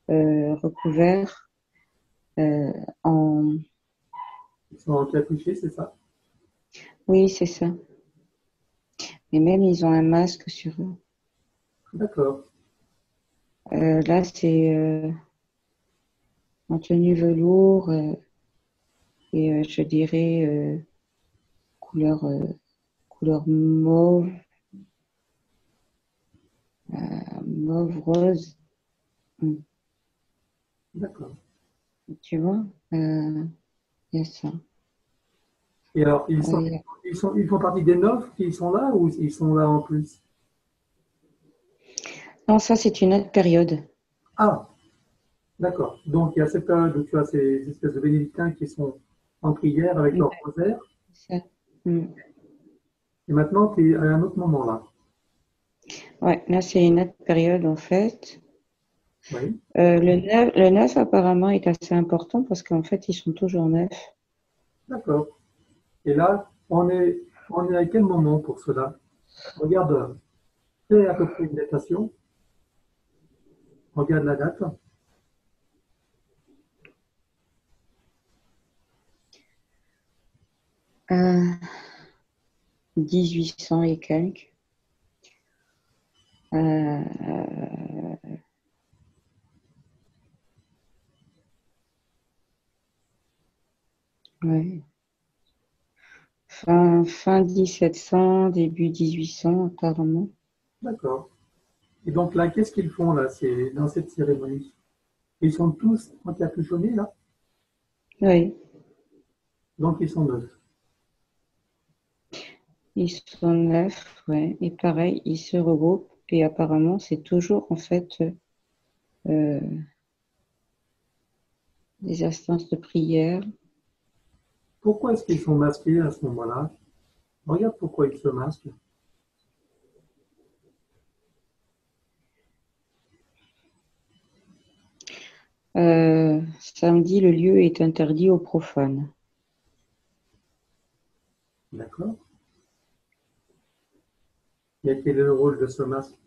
Speaker 2: recouverts en.
Speaker 1: Ils sont encapuchés, c'est ça?
Speaker 2: Oui, c'est ça. Mais même, ils ont un masque sur eux.
Speaker 1: D'accord.
Speaker 2: Là, c'est en tenue velours et je dirais couleur, couleur mauve, mauve rose. Hmm.
Speaker 1: D'accord.
Speaker 2: Tu vois, il y a ça.
Speaker 1: Et alors,
Speaker 2: Ouais.
Speaker 1: ils font partie des neuf qui sont là ou ils sont là en plus?
Speaker 2: Non, ça, c'est une autre période.
Speaker 1: Ah, d'accord. Donc, il y a cette période où tu as ces espèces de bénédictins qui sont en prière avec
Speaker 2: Ouais,
Speaker 1: leur rosaire.
Speaker 2: c'est ça. Hmm.
Speaker 1: Et maintenant, tu es à un autre moment là.
Speaker 2: Ouais, là, c'est une autre période, en fait.
Speaker 1: Oui,
Speaker 2: Le neuf, apparemment, est assez important parce qu'en fait, ils sont toujours neufs.
Speaker 1: d'accord. Et là, on est à quel moment pour cela? Regarde, fais à peu près une datation. Regarde la date.
Speaker 2: Euh, 1800 et quelques. Ouais. Fin 1700, début 1800, apparemment.
Speaker 1: D'accord. Et donc là, qu'est-ce qu'ils font là, c'est dans cette cérémonie? Ils sont tous encapuchonnés là,
Speaker 2: Oui,
Speaker 1: donc ils sont neufs.
Speaker 2: ils sont neufs, ouais. Et pareil, ils se regroupent. Et apparemment, c'est toujours, en fait, euh, des instances de prière.
Speaker 1: Pourquoi est-ce qu'ils sont masqués à ce moment-là? Regarde pourquoi ils se masquent.
Speaker 2: Samedi, le lieu est interdit aux profanes.
Speaker 1: D'accord. Et quel est le rôle de ce masque?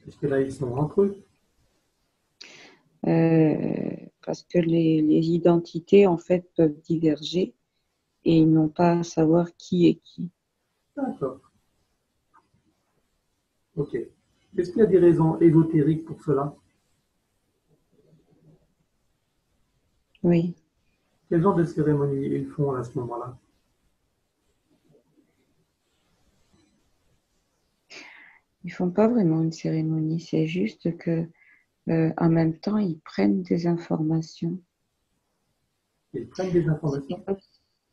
Speaker 1: Puisque là, ils sont entre eux.
Speaker 2: Parce que les identités, en fait, peuvent diverger et ils n'ont pas à savoir qui est qui.
Speaker 1: D'accord. Ok. Est-ce qu'il y a des raisons ésotériques pour cela?
Speaker 2: Oui,
Speaker 1: Quel genre de cérémonie ils font à ce moment-là?
Speaker 2: ils font pas vraiment une cérémonie, c'est juste que en même temps, ils prennent des informations.
Speaker 1: Ils prennent des
Speaker 2: C'est
Speaker 1: informations?
Speaker 2: comme,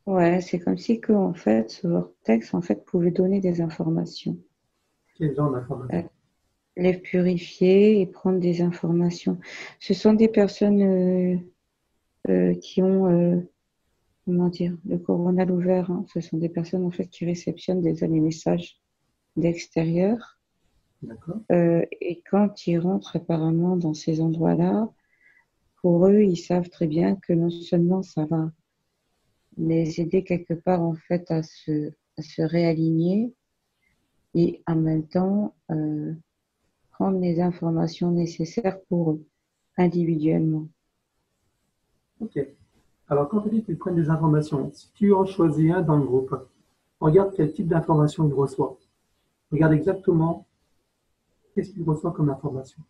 Speaker 2: ouais, c'est comme si que, en fait, ce vortex, en fait, pouvait donner des informations.
Speaker 1: Quel genre
Speaker 2: Euh,
Speaker 1: d'informations?
Speaker 2: les purifier et prendre des informations. Ce sont des personnes qui ont, comment dire, le coronal ouvert, hein. Ce sont des personnes en fait qui réceptionnent des messages d'extérieur.
Speaker 1: D'accord.
Speaker 2: Et quand ils rentrent apparemment dans ces endroits-là, pour eux, ils savent très bien que non seulement ça va les aider quelque part en fait à se réaligner et en même temps prendre les informations nécessaires pour eux individuellement.
Speaker 1: Ok. Alors, quand tu dis qu'ils prennent des informations, si tu en choisis un dans le groupe, regarde quel type d'information il reçoit. Regarde exactement qu'est-ce qu'il reçoit comme information.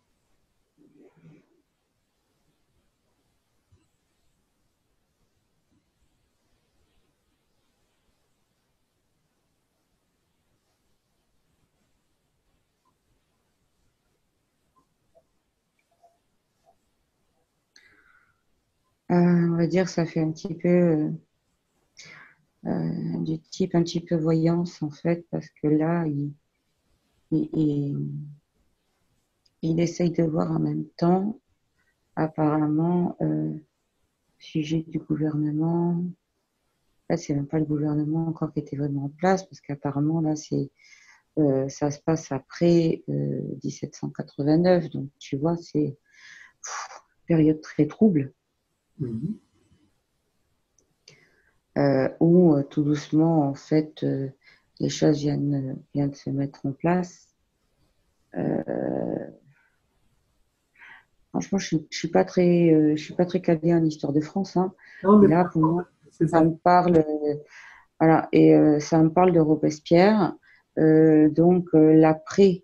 Speaker 2: On va dire que ça fait un petit peu du type un petit peu voyance en fait, parce que là, il, il- il essaye de voir en même temps, apparemment, sujet du gouvernement. Là, c'est même pas le gouvernement encore qui était vraiment en place, parce qu'apparemment, là, ça se passe après 1789. Donc, tu vois, c'est une période très trouble,
Speaker 1: Mhm.
Speaker 2: où tout doucement, en fait, les choses viennent de se mettre en place. Euh, Franchement, je suis pas très calée en histoire de France, hein.
Speaker 1: Non,
Speaker 2: Et
Speaker 1: mais
Speaker 2: là, pour moi,
Speaker 1: c'est
Speaker 2: ça
Speaker 1: ça.
Speaker 2: me parle, voilà, et ça me parle de Robespierre. Donc, l'après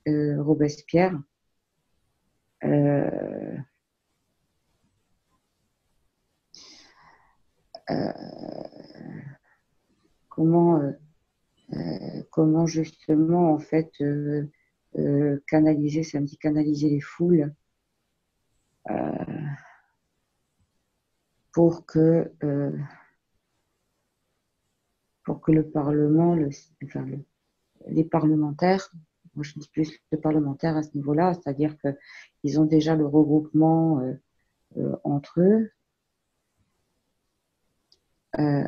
Speaker 2: Robespierre, euh, euh, comment, comment justement, en fait, canaliser, ça me dit canaliser les foules pour que, euh, pour que le Parlement, enfin, les parlementaires, moi je dis plus le parlementaire à ce niveau-là, c'est-à-dire qu'ils ont déjà le regroupement entre eux. Euh,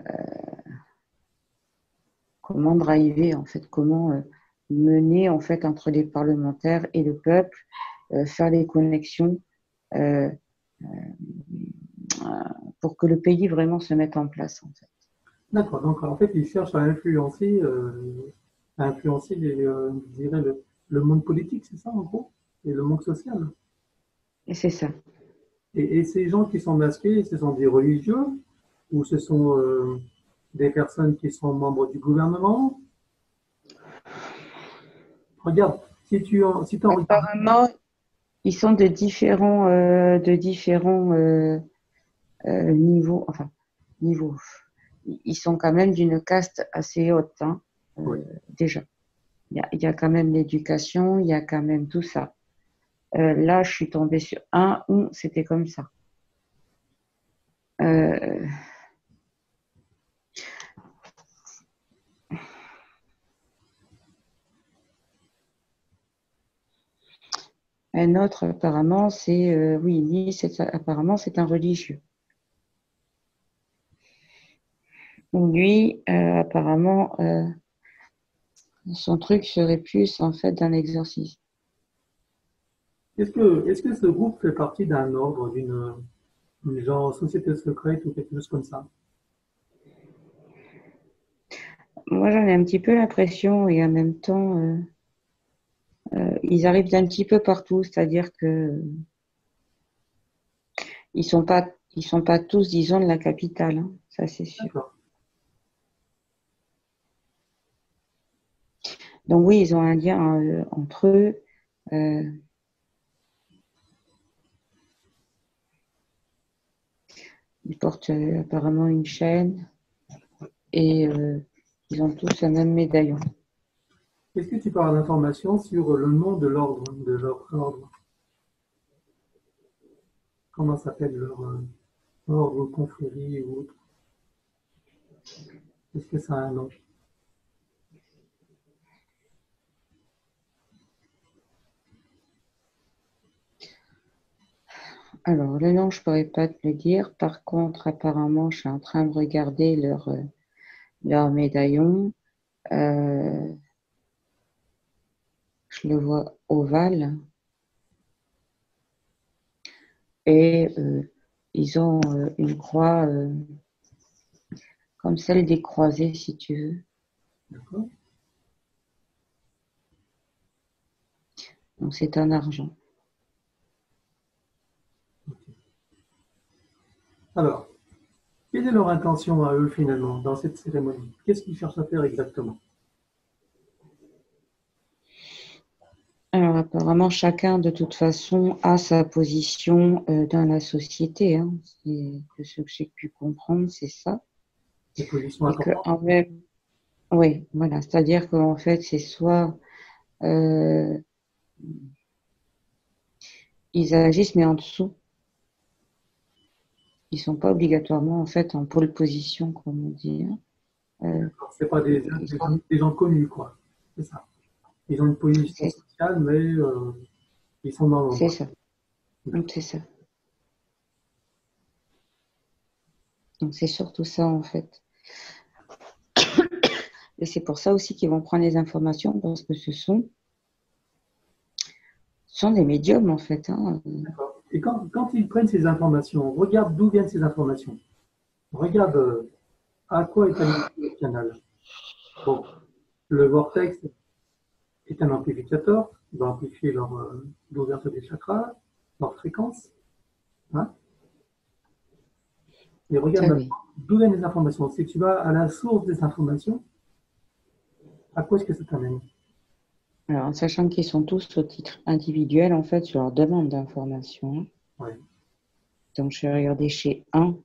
Speaker 2: Comment driver en fait, comment mener en fait entre les parlementaires et le peuple, faire les connexions euh, pour que le pays vraiment se mette en place en fait.
Speaker 1: D'accord. Donc, en fait, ils cherchent à influencer je dirais le monde politique, c'est ça, en gros, et le monde social.
Speaker 2: Et c'est ça.
Speaker 1: Et ces gens qui sont masqués, ce sont des religieux ou ce sont des personnes qui sont membres du gouvernement? Regarde, si tu en regardes,
Speaker 2: Apparemment, ils sont de différents niveaux, enfin niveaux. Ils sont quand même d'une caste assez haute, hein,
Speaker 1: oui.
Speaker 2: déjà. Il y a quand même l'éducation, il y a quand même tout ça. Là, je suis tombée sur un où c'était comme ça. Euh, un autre, apparemment, c'est, oui, lui, apparemment, c'est un religieux. Lui, apparemment, son truc serait plus, en fait, d'un exorcisme.
Speaker 1: Est-ce que ce groupe fait partie d'un ordre, d'une genre société secrète ou quelque chose comme ça?
Speaker 2: Moi, j'en ai un petit peu l'impression, et en même temps, ils arrivent d'un petit peu partout, c'est-à-dire que ils sont pas tous, disons, de la capitale, hein, ça c'est sûr.
Speaker 1: D'accord.
Speaker 2: Donc oui, ils ont un lien entre eux. Euh, Ils portent apparemment une chaîne et ils ont tous un même médaillon.
Speaker 1: Est-ce que tu parles d'informations sur le nom de l'ordre, de leur ordre? Comment s'appelle leur ordre, confrérie ou autre? Est-ce que ça a un nom?
Speaker 2: Alors, le nom, je pourrais pas te le dire. Par contre, apparemment, je suis en train de regarder leur médaillon. Euh, je le vois ovale et ils ont une croix comme celle des croisés, si tu veux.
Speaker 1: D'accord.
Speaker 2: Donc, c'est en argent.
Speaker 1: Alors, quelle est leur intention à eux finalement dans cette cérémonie? Qu'est-ce qu'ils cherchent à faire exactement?
Speaker 2: Alors, apparemment, chacun, de toute façon, a sa position dans la société, hein. De ce que j'ai pu comprendre, c'est ça.
Speaker 1: Des positions
Speaker 2: Et que,
Speaker 1: importantes?
Speaker 2: en même, oui, voilà. C'est-à-dire qu'en fait, c'est soit euh, ils agissent, mais en dessous. Ils sont pas obligatoirement en fait en pole position, comme on dit.
Speaker 1: C'est pas des gens connus, quoi. C'est ça. Ils ont une position
Speaker 2: C'est
Speaker 1: sociale, mais ils sont dans
Speaker 2: c'est
Speaker 1: l'ombre.
Speaker 2: ça. C'est ça. Donc c'est surtout ça en fait. Et c'est pour ça aussi qu'ils vont prendre les informations parce que ce sont des médiums en fait. Hein.
Speaker 1: D'accord. Et quand ils prennent ces informations, regarde d'où viennent ces informations. Regarde à quoi est alimenté le canal. Bon, le vortex est un amplificateur, il va amplifier l'ouverture des chakras, leur fréquence. Hein. Et regarde
Speaker 2: Ça
Speaker 1: maintenant
Speaker 2: oui.
Speaker 1: d'où viennent les informations. Si tu vas à la source des informations, à quoi est-ce que ça t'amène?
Speaker 2: Alors en sachant qu'ils sont tous au titre individuel en fait sur leur demande d'information. Hein.
Speaker 1: Ouais.
Speaker 2: Donc je vais regarder chez un.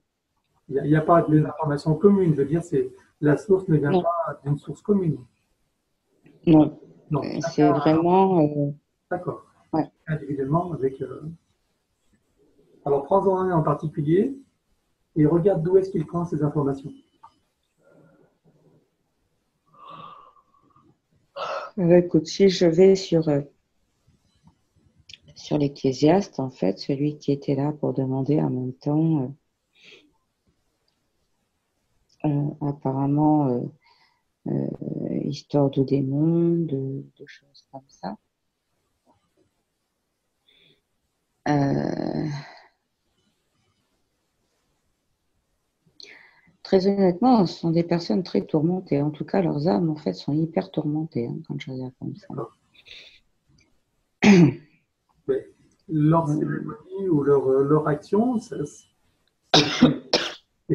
Speaker 1: Il n'y a pas des informations communes. Je veux dire, la source ne vient
Speaker 2: Non,
Speaker 1: pas d'une source commune.
Speaker 2: non.
Speaker 1: Non, chacun,
Speaker 2: C'est vraiment
Speaker 1: d'accord.
Speaker 2: ouais.
Speaker 1: Individuellement, avec. Alors, prends-en un en particulier et regarde d'où est-ce qu'il prend ces informations.
Speaker 2: Écoute, si je vais sur l'Ecclésiaste, en fait, celui qui était là pour demander en même temps, apparemment, histoire de démons, de choses comme ça. Très honnêtement, ce sont des personnes très tourmentées. En tout cas, leurs âmes, en fait, sont hyper tourmentées hein, quand je regarde comme ça.
Speaker 1: Mais leur
Speaker 2: Euh,
Speaker 1: cérémonie ou leur action, c'est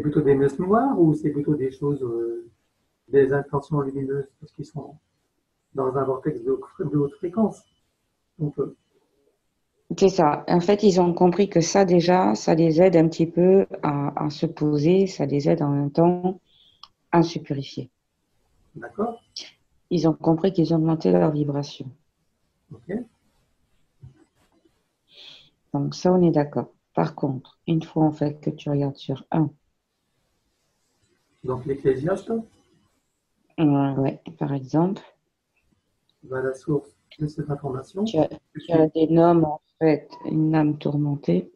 Speaker 1: plutôt des messes noires ou c'est plutôt des choses, des intentions lumineuses parce qu'ils sont dans un vortex de haute fréquence. Donc,
Speaker 2: C'est ça. En fait, ils ont compris que ça, déjà, ça les aide un petit peu à se poser, ça les aide en même temps à se purifier.
Speaker 1: d'accord,
Speaker 2: Ils ont compris qu'ils augmentaient leur vibration.
Speaker 1: ok.
Speaker 2: Donc ça, on est d'accord. Par contre, une fois en fait que tu regardes sur un,
Speaker 1: Donc, l'ecclésiaste
Speaker 2: ouais, par exemple,
Speaker 1: va à la source de cette information.
Speaker 2: tu as, tu as des noms en fait, une âme tourmentée.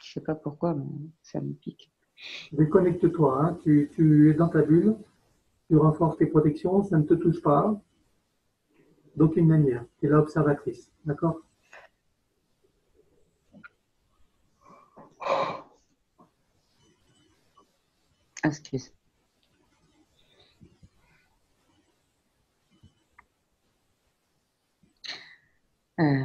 Speaker 2: Je sais pas pourquoi, mais ça me pique.
Speaker 1: Déconnecte-toi, hein. Tu es dans ta bulle, tu renforces tes protections, ça ne te touche pas d'aucune manière. Tu es là observatrice, d'accord?
Speaker 2: Excuse. Euh,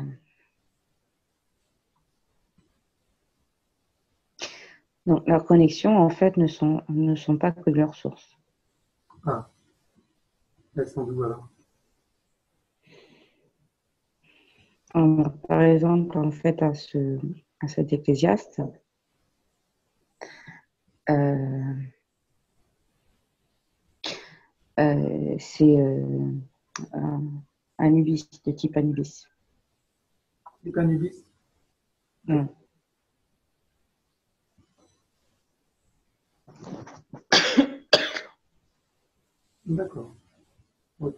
Speaker 2: donc leurs connexions en fait ne sont pas que de leur source.
Speaker 1: Ah, elles sont d'où alors?
Speaker 2: Par exemple, en fait, à cet ecclésiaste, euh, c'est un Anubis, de type Anubis.
Speaker 1: Du cannabis?
Speaker 2: Mm.
Speaker 1: D'accord, ok.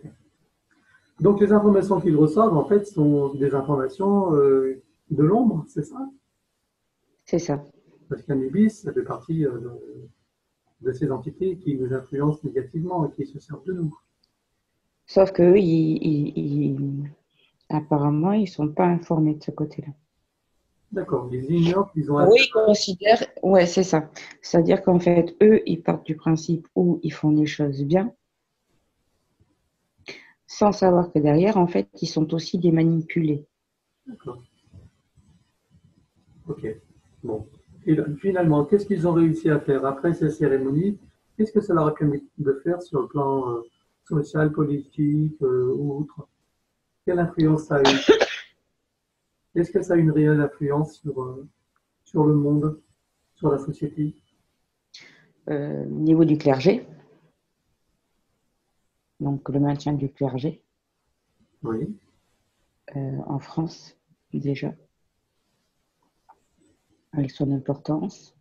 Speaker 1: Donc les informations qu'ils reçoivent, en fait, sont des informations de l'ombre, c'est ça?
Speaker 2: C'est ça.
Speaker 1: Parce qu'Anubis, ça fait partie de ces entités qui nous influencent négativement et qui se servent de nous.
Speaker 2: Sauf qu'eux, apparemment, ils ne sont pas informés de ce côté-là.
Speaker 1: D'accord, ils ignorent qu'ils ont
Speaker 2: Oui,
Speaker 1: accès.
Speaker 2: ils considèrent, ouais, c'est ça. C'est-à-dire qu'en fait, eux, ils partent du principe où ils font les choses bien, sans savoir que derrière, en fait, ils sont aussi des manipulés.
Speaker 1: D'accord, ok. Bon. Et finalement, qu'est-ce qu'ils ont réussi à faire après ces cérémonies? Qu'est-ce que ça leur a permis de faire sur le plan social, politique ou autre? Quelle influence ça a eu? Est-ce que ça a une réelle influence sur le monde, sur la société?
Speaker 2: Au niveau du clergé, donc le maintien du clergé
Speaker 1: Oui,
Speaker 2: en France. déjà, avec son importance.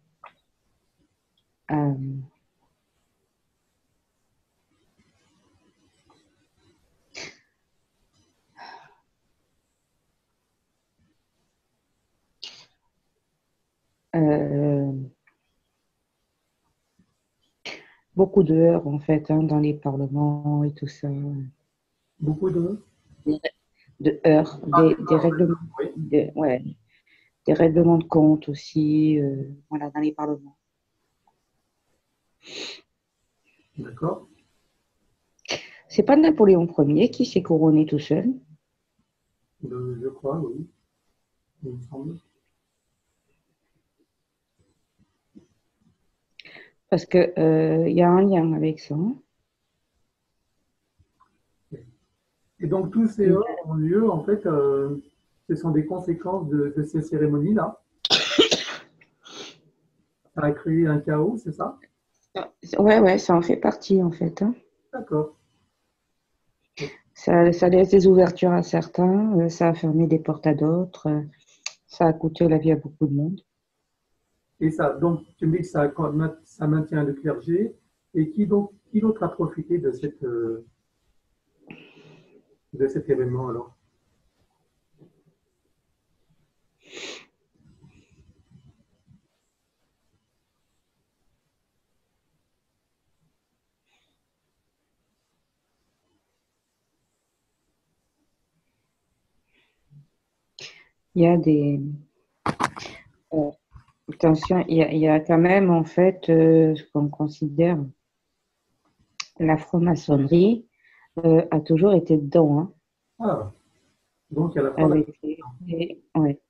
Speaker 2: Euh, euh, beaucoup de heurts, en fait, hein, dans les parlements et tout ça.
Speaker 1: Beaucoup de...
Speaker 2: De heurts,
Speaker 1: Ah,
Speaker 2: des
Speaker 1: d'accord,
Speaker 2: règlements,
Speaker 1: oui,
Speaker 2: ouais, des règlements de compte aussi, voilà, dans les parlements.
Speaker 1: d'accord.
Speaker 2: C'est pas Napoléon Ier qui s'est couronné tout seul,
Speaker 1: Je crois, oui, il me semble.
Speaker 2: parce que y a un lien avec ça.
Speaker 1: Et donc, tous ces heurts ont lieu, en fait, ce sont des conséquences de ces cérémonies-là. Ça a créé un chaos, c'est ça?
Speaker 2: Ouais, ouais, ça en fait partie en fait, hein.
Speaker 1: D'accord.
Speaker 2: Ça laisse des ouvertures à certains, ça a fermé des portes à d'autres, ça a coûté la vie à beaucoup de monde.
Speaker 1: Et ça, donc, tu me dis que ça maintient le clergé. Et qui d'autre a profité de cet événement alors?
Speaker 2: Il y a des attention, il y a quand même en fait ce qu'on considère la franc-maçonnerie a toujours été dedans, hein,
Speaker 1: Ah, donc il y a la franc-maçonnerie
Speaker 2: avec ouais.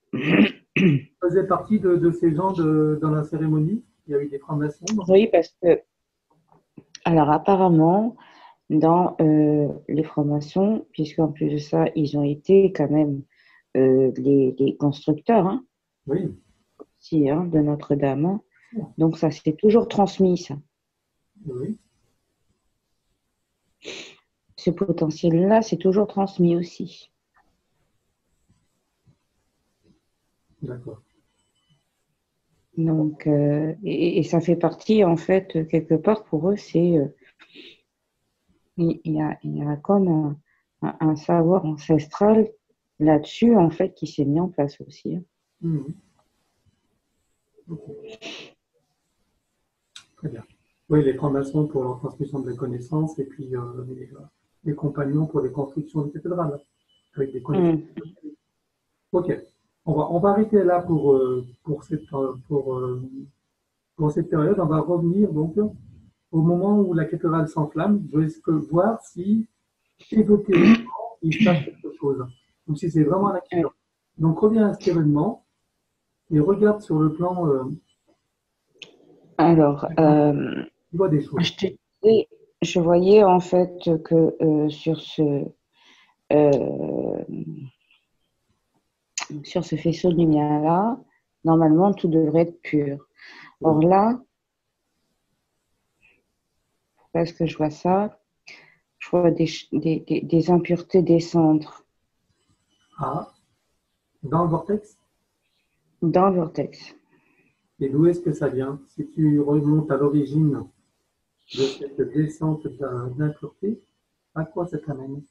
Speaker 1: faisait partie de ces gens dans la cérémonie. Il y a eu des francs-maçons.
Speaker 2: Oui, parce que alors apparemment dans les francs-maçons, puisqu'en plus de ça, ils ont été quand même les constructeurs, hein,
Speaker 1: Oui,
Speaker 2: aussi, hein, de Notre-Dame. Donc ça s'est toujours transmis, ça.
Speaker 1: oui,
Speaker 2: Ce potentiel-là, c'est toujours transmis aussi.
Speaker 1: d'accord.
Speaker 2: Donc, et ça fait partie, en fait, quelque part, pour eux, c'est il y a comme un savoir ancestral là-dessus, en fait, qui s'est mis en place aussi, hein.
Speaker 1: Mhm. Ok, très bien. Oui, les francs-maçons pour leur transmission de la connaissance et puis les compagnons pour les constructions de cathédrales avec des connaissances.
Speaker 2: Mm.
Speaker 1: Ok, on va arrêter là pour cette période. On va revenir donc au moment où la cathédrale s'enflamme. Je vais voir si ésotériquement il se passe quelque chose ou si c'est vraiment un accident.
Speaker 2: Ouais.
Speaker 1: Donc reviens à cet événement et regarde sur le plan,
Speaker 2: Alors,
Speaker 1: tu vois des choses.
Speaker 2: je te disais, je voyais en fait que euh, sur ce faisceau de lumière-là, normalement, tout devrait être pur.
Speaker 1: Oui.
Speaker 2: Or là, parce que je vois ça, je vois des impuretés descendre
Speaker 1: Ah, dans le vortex.
Speaker 2: dans le vortex.
Speaker 1: Et d'où est-ce que ça vient? Si tu remontes à l'origine de cette descente d'impureté, à quoi ça t'amène?